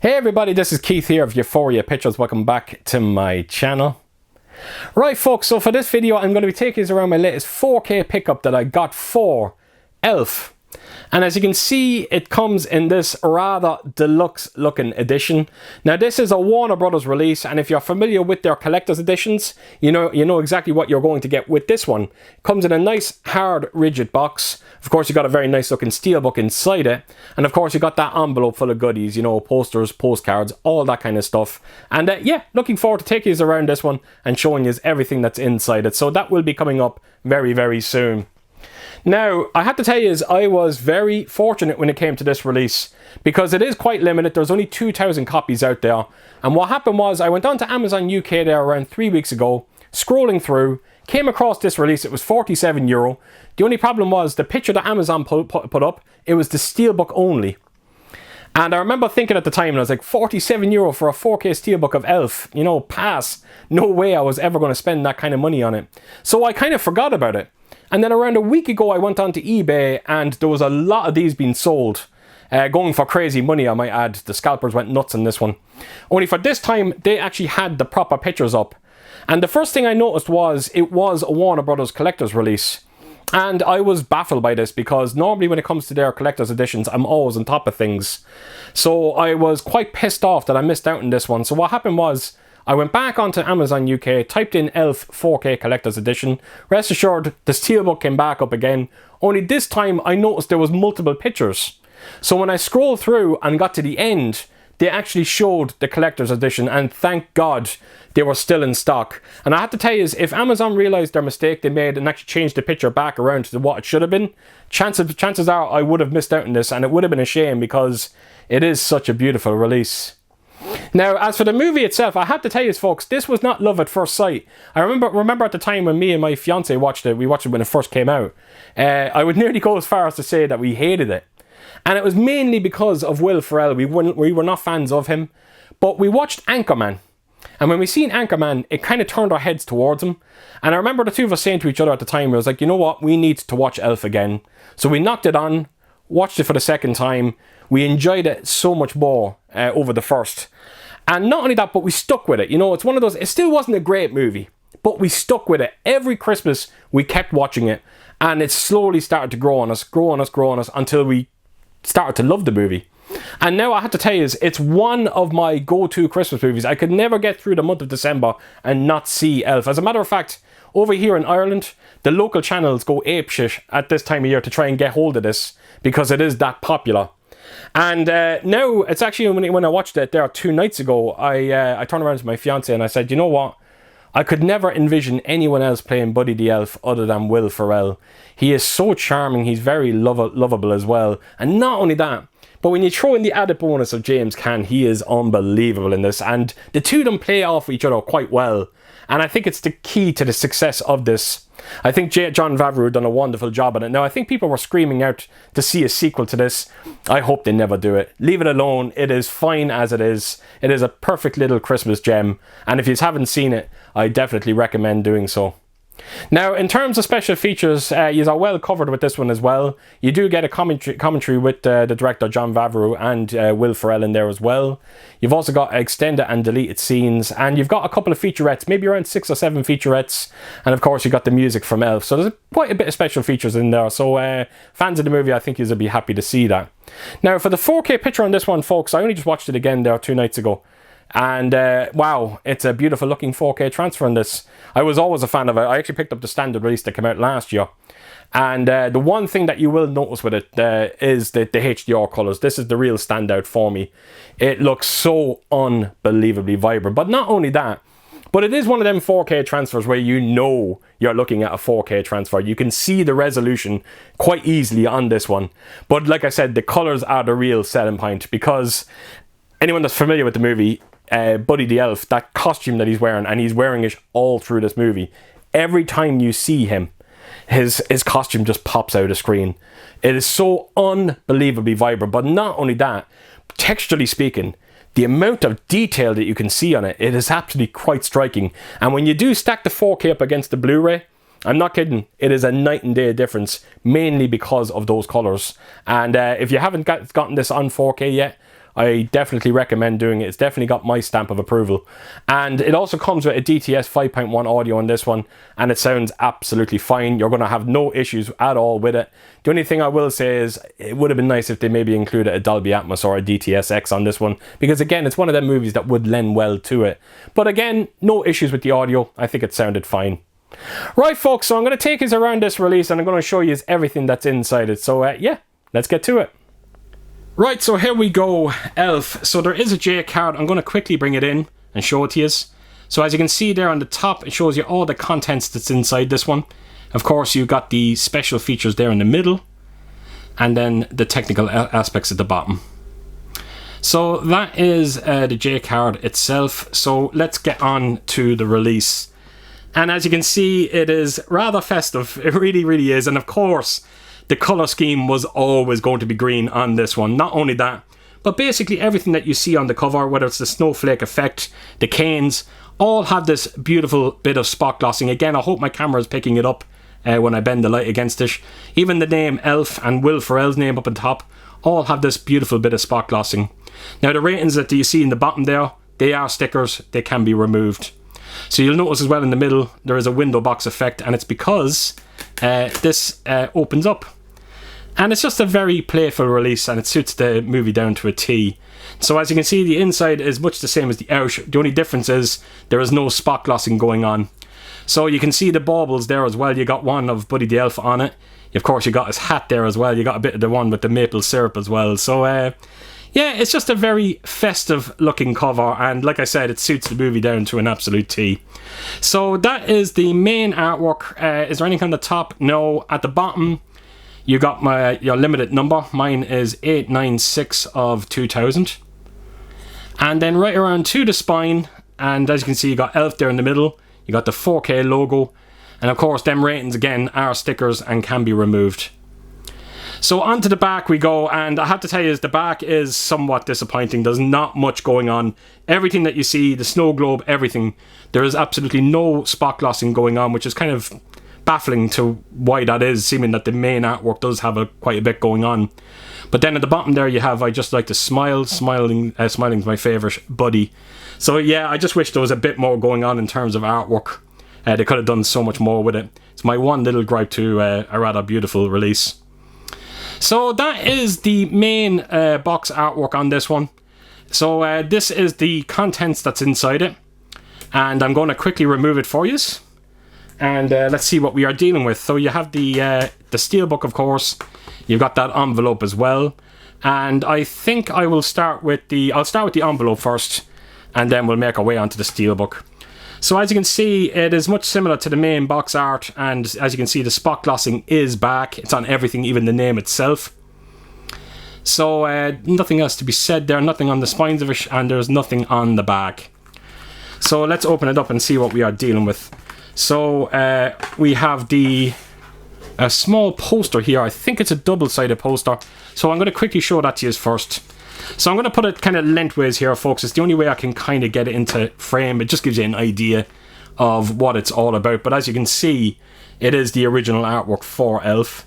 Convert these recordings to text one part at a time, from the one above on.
Hey everybody, this is Keith here of Euphoria Pictures. Welcome back to my channel. Right folks, so for this video I'm going to be taking you around my latest 4K pickup that I got for ELF. And as you can see, it comes in this rather deluxe looking edition. Now this is a Warner Brothers release, and if you're familiar with their collector's editions, you know exactly what you're going to get with this one. It comes in a nice hard rigid box. Of course you got a very nice looking steelbook inside it, and of course you got that envelope full of goodies, you know, posters, postcards, all that kind of stuff. And yeah, looking forward to taking you around this one and showing you everything that's inside it. So that will be coming up very soon. Now, I have to tell you, I was very fortunate when it came to this release, because it is quite limited. There's only 2,000 copies out there. And what happened was, I went on to Amazon UK there around 3 weeks ago, scrolling through, came across this release. It was €47. The only problem was, the picture that Amazon put up, it was the steelbook only. And I remember thinking at the time, and I was like, €47 for a 4K steelbook of ELF, you know, pass. No way I was ever going to spend that kind of money on it. So I kind of forgot about it. And then around a week ago, I went onto eBay and there was a lot of these being sold. Going for crazy money, I might add. The scalpers went nuts on this one. Only for this time, they actually had the proper pictures up. And the first thing I noticed was, it was a Warner Brothers collector's release. And I was baffled by this, because normally when it comes to their collector's editions, I'm always on top of things. So I was quite pissed off that I missed out on this one. So what happened was, I went back onto Amazon UK, typed in ELF 4K Collector's Edition. Rest assured, the steelbook came back up again. Only this time I noticed there was multiple pictures. So when I scrolled through and got to the end, they actually showed the Collector's Edition, and thank God they were still in stock. And I have to tell you, if Amazon realised their mistake they made and actually changed the picture back around to what it should have been, chances are I would have missed out on this, and it would have been a shame, because it is such a beautiful release. Now, as for the movie itself, I have to tell you folks, this was not love at first sight. I remember at the time when me and my fiance watched it, we watched it when it first came out, I would nearly go as far as to say that we hated it. And it was mainly because of Will Ferrell. We were not fans of him. But we watched Anchorman. And when we seen Anchorman, it kind of turned our heads towards him. And I remember the two of us saying to each other at the time, it was like, you know what, we need to watch ELF again. So we knocked it on, watched it for the second time. We enjoyed it so much more over the first. And not only that, but we stuck with it. You know, it's one of those, it still wasn't a great movie, but we stuck with it. Every Christmas, we kept watching it. And it slowly started to grow on us, until we started to love the movie. And now I have to tell you, it's one of my go-to Christmas movies. I could never get through the month of December and not see ELF. As a matter of fact, over here in Ireland, the local channels go apeshit at this time of year to try and get hold of this, because it is that popular. And now, it's actually, when I watched it there 2 nights ago, I turned around to my fiance and I said, you know what? I could never envision anyone else playing Buddy the Elf other than Will Ferrell. He is so charming, he's very lovable as well. And not only that, but when you throw in the added bonus of James Caan, he is unbelievable in this. And the two of them play off each other quite well. And I think it's the key to the success of this. I think Jon Favreau done a wonderful job on it. Now, I think people were screaming out to see a sequel to this. I hope they never do it. Leave it alone. It is fine as it is. It is a perfect little Christmas gem. And if you haven't seen it, I definitely recommend doing so. Now, in terms of special features, you are well covered with this one as well. You do get a commentary with the director Jon Favreau and Will Ferrell in there as well. You've also got extended and deleted scenes, and you've got a couple of featurettes, maybe around 6 or 7 featurettes, and of course you got the music from ELF. So there's quite a bit of special features in there. So fans of the movie, I think you'll be happy to see that. Now, for the 4K picture on this one, folks, I only just watched it again there 2 nights ago. And wow, it's a beautiful looking 4K transfer in this. I was always a fan of it. I actually picked up the standard release that came out last year. And the one thing that you will notice with it is the HDR colours. This is the real standout for me. It looks so unbelievably vibrant. But not only that, but it is one of them 4K transfers where you know you're looking at a 4K transfer. You can see the resolution quite easily on this one. But like I said, the colours are the real selling point, because anyone that's familiar with the movie, Buddy the Elf, that costume that he's wearing, and he's wearing it all through this movie. Every time you see him, his costume just pops out of screen. It is so unbelievably vibrant. But not only that, texturally speaking, the amount of detail that you can see on it, it is absolutely quite striking. And when you do stack the 4K up against the Blu-ray, I'm not kidding, it is a night and day difference, mainly because of those colours. And if you haven't gotten this on 4K yet, I definitely recommend doing it. It's definitely got my stamp of approval. And it also comes with a DTS 5.1 audio on this one, and it sounds absolutely fine. You're going to have no issues at all with it. The only thing I will say is it would have been nice if they maybe included a Dolby Atmos or a DTS-X on this one, because again, it's one of them movies that would lend well to it. But again, no issues with the audio. I think it sounded fine. Right folks, so I'm going to take you around this release and I'm going to show you everything that's inside it. So yeah, let's get to it. Right, so here we go, ELF. So there is a J card. I'm going to quickly bring it in and show it to you. So as you can see there on the top, it shows you all the contents that's inside this one. Of course, you got the special features there in the middle, and then the technical aspects at the bottom. So that is the J card itself. So let's get on to the release. And as you can see, it is rather festive. It really, really is. And of course, the color scheme was always going to be green on this one. Not only that, but basically everything that you see on the cover, whether it's the snowflake effect, the canes, all have this beautiful bit of spot glossing. Again, I hope my camera is picking it up when I bend the light against it. Even the name ELF and Will Ferrell's name up on top all have this beautiful bit of spot glossing. Now the ratings that you see in the bottom there, they are stickers. They can be removed. So you'll notice as well in the middle there is a window box effect, and it's because this opens up. And it's just a very playful release, and it suits the movie down to a T. So as you can see, the inside is much the same as the out. The only difference is there is no spot glossing going on. So you can see the baubles there as well. You got one of Buddy the Elf on it. Of course, you got his hat there as well. You got a bit of the one with the maple syrup as well. So yeah, it's just a very festive looking cover, and like I said, it suits the movie down to an absolute T. So that is the main artwork. Is there anything on the top? No. At the bottom, you got your limited number. Mine is 896 of 2000. And then right around to the spine, and as you can see, you got ELF there in the middle. You got the 4K logo, and of course, them ratings again are stickers and can be removed. So onto the back we go, and I have to tell you, the back is somewhat disappointing. There's not much going on. Everything that you see, the snow globe, everything, there is absolutely no spot glossing going on, which is kind of baffling to why that is, seeming that the main artwork does have quite a bit going on. But then at the bottom there you have, I just like to smile. Smiling's my favourite buddy. So yeah, I just wish there was a bit more going on in terms of artwork. They could have done so much more with it. It's my one little gripe to a rather beautiful release. So that is the main box artwork on this one. So this is the contents that's inside it, and I'm going to quickly remove it for you. And let's see what we are dealing with. So you have the steelbook, of course. You've got that envelope as well. And I think I will start with I'll start with the envelope first, and then we'll make our way onto the steelbook. So as you can see, it is much similar to the main box art, and as you can see, the spot glossing is back. It's on everything, even the name itself. So nothing else to be said there, nothing on the spines of it, and there's nothing on the back. So let's open it up and see what we are dealing with. So we have a small poster here. I think it's a double-sided poster. So I'm going to quickly show that to you first. So I'm going to put it kind of lengthways here, folks. It's the only way I can kind of get it into frame. It just gives you an idea of what it's all about. But as you can see, it is the original artwork for ELF.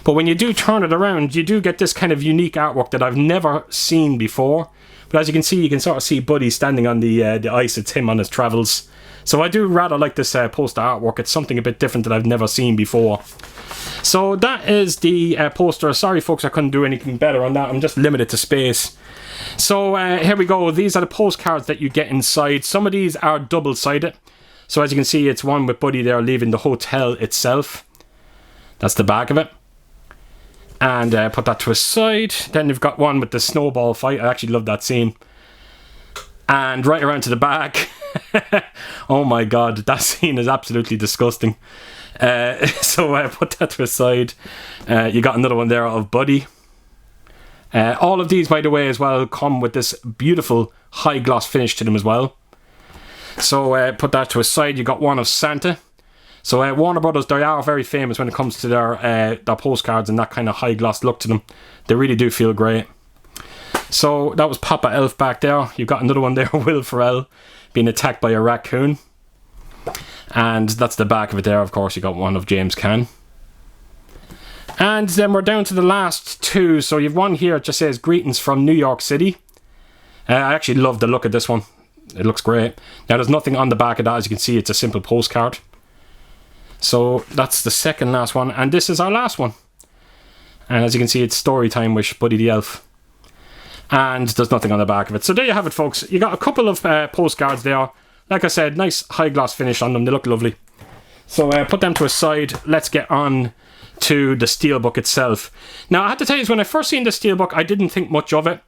But when you do turn it around, you do get this kind of unique artwork that I've never seen before. But as you can see, you can sort of see Buddy standing on the ice. It's him on his travels. So I do rather like this poster artwork. It's something a bit different that I've never seen before. So that is the poster. Sorry folks, I couldn't do anything better on that. I'm just limited to space. So here we go. These are the postcards that you get inside. Some of these are double-sided. So as you can see, it's one with Buddy there leaving the hotel itself. That's the back of it. And put that to a side. Then you've got one with the snowball fight. I actually love that scene. And right around to the back. Oh my god, that scene is absolutely disgusting. So put that to a side. You got another one there of Buddy. All of these, by the way, as well, come with this beautiful high gloss finish to them as well. So put that to a side. You got one of Santa. So Warner Brothers, they are very famous when it comes to their postcards and that kind of high gloss look to them. They really do feel great. So that was Papa Elf back there. You've got another one there, Will Ferrell, being attacked by a raccoon. And that's the back of it there. Of course, you got one of James Caan. And then we're down to the last two. So you've one here that just says greetings from New York City. I actually love the look of this one. It looks great. Now there's nothing on the back of that, as you can see. It's a simple postcard. So that's the second last one, and this is our last one. And as you can see, it's story time with Buddy the Elf. And there's nothing on the back of it. So there you have it, folks. You got a couple of postcards there. Like I said, nice high gloss finish on them. They look lovely. So put them to a side. Let's get on to the steelbook itself. Now I have to tell you, when I first seen the steelbook, I didn't think much of it.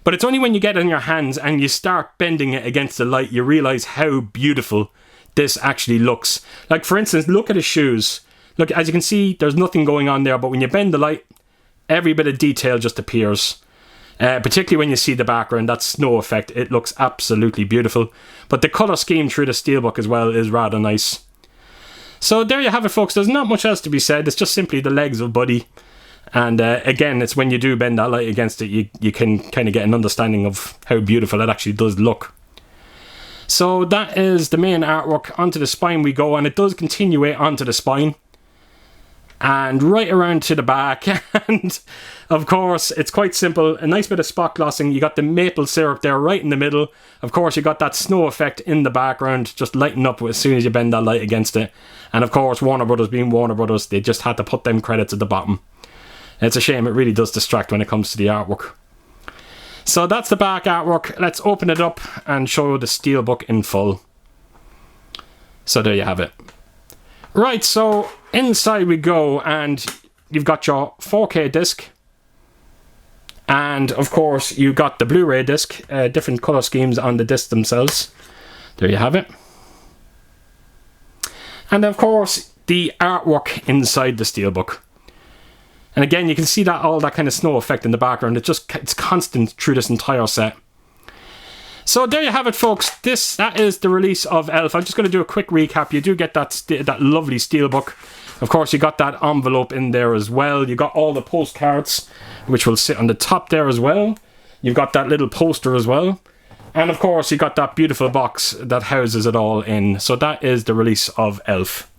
But it's only when you get it in your hands and you start bending it against the light, you realise how beautiful this actually looks. Like, for instance, look at his shoes. Look, as you can see, there's nothing going on there, but when you bend the light, every bit of detail just appears. Particularly when you see the background, that snow effect, it looks absolutely beautiful. But the colour scheme through the steelbook as well is rather nice. So there you have it, folks. There's not much else to be said. It's just simply the legs of Buddy. And again, it's when you do bend that light against it, you can kind of get an understanding of how beautiful it actually does look. So that is the main artwork. Onto the spine we go, and it does continue onto the spine. And right around to the back. And of course, it's quite simple. A nice bit of spot glossing. You got the maple syrup there right in the middle. Of course, you got that snow effect in the background, just lighting up as soon as you bend that light against it. And of course, Warner Brothers being Warner Brothers, they just had to put them credits at the bottom. It's a shame, it really does distract when it comes to the artwork. So that's the back artwork. Let's open it up and show the steelbook in full. So there you have it. Right, so inside we go, and you've got your 4K disc. And of course, you got the Blu-ray disc, different colour schemes on the discs themselves. There you have it. And of course, the artwork inside the steelbook. And again, you can see that all that kind of snow effect in the background. It's constant through this entire set. So there you have it, folks. That is the release of Elf. I'm just going to do a quick recap. You do get that lovely steelbook. Of course, you got that envelope in there as well. You got all the postcards, which will sit on the top there as well. You've got that little poster as well. And of course, you got that beautiful box that houses it all in. So that is the release of Elf.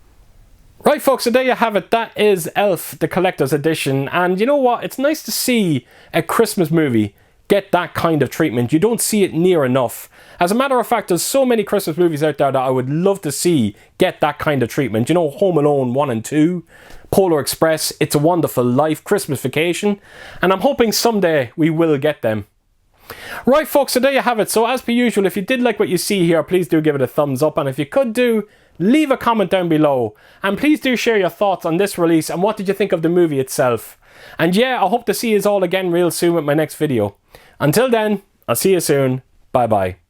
Right, folks, so there you have it. That is Elf, the collector's edition. And you know what? It's nice to see a Christmas movie get that kind of treatment. You don't see it near enough. As a matter of fact, there's so many Christmas movies out there that I would love to see get that kind of treatment. You know, Home Alone 1 and 2, Polar Express, It's a Wonderful Life, Christmas Vacation. And I'm hoping someday we will get them. Right, folks, so there you have it. So as per usual, if you did like what you see here, please do give it a thumbs up. And if you could leave a comment down below. And please do share your thoughts on this release and what did you think of the movie itself. And yeah, I hope to see you all again real soon with my next video. Until then, I'll see you soon. Bye bye.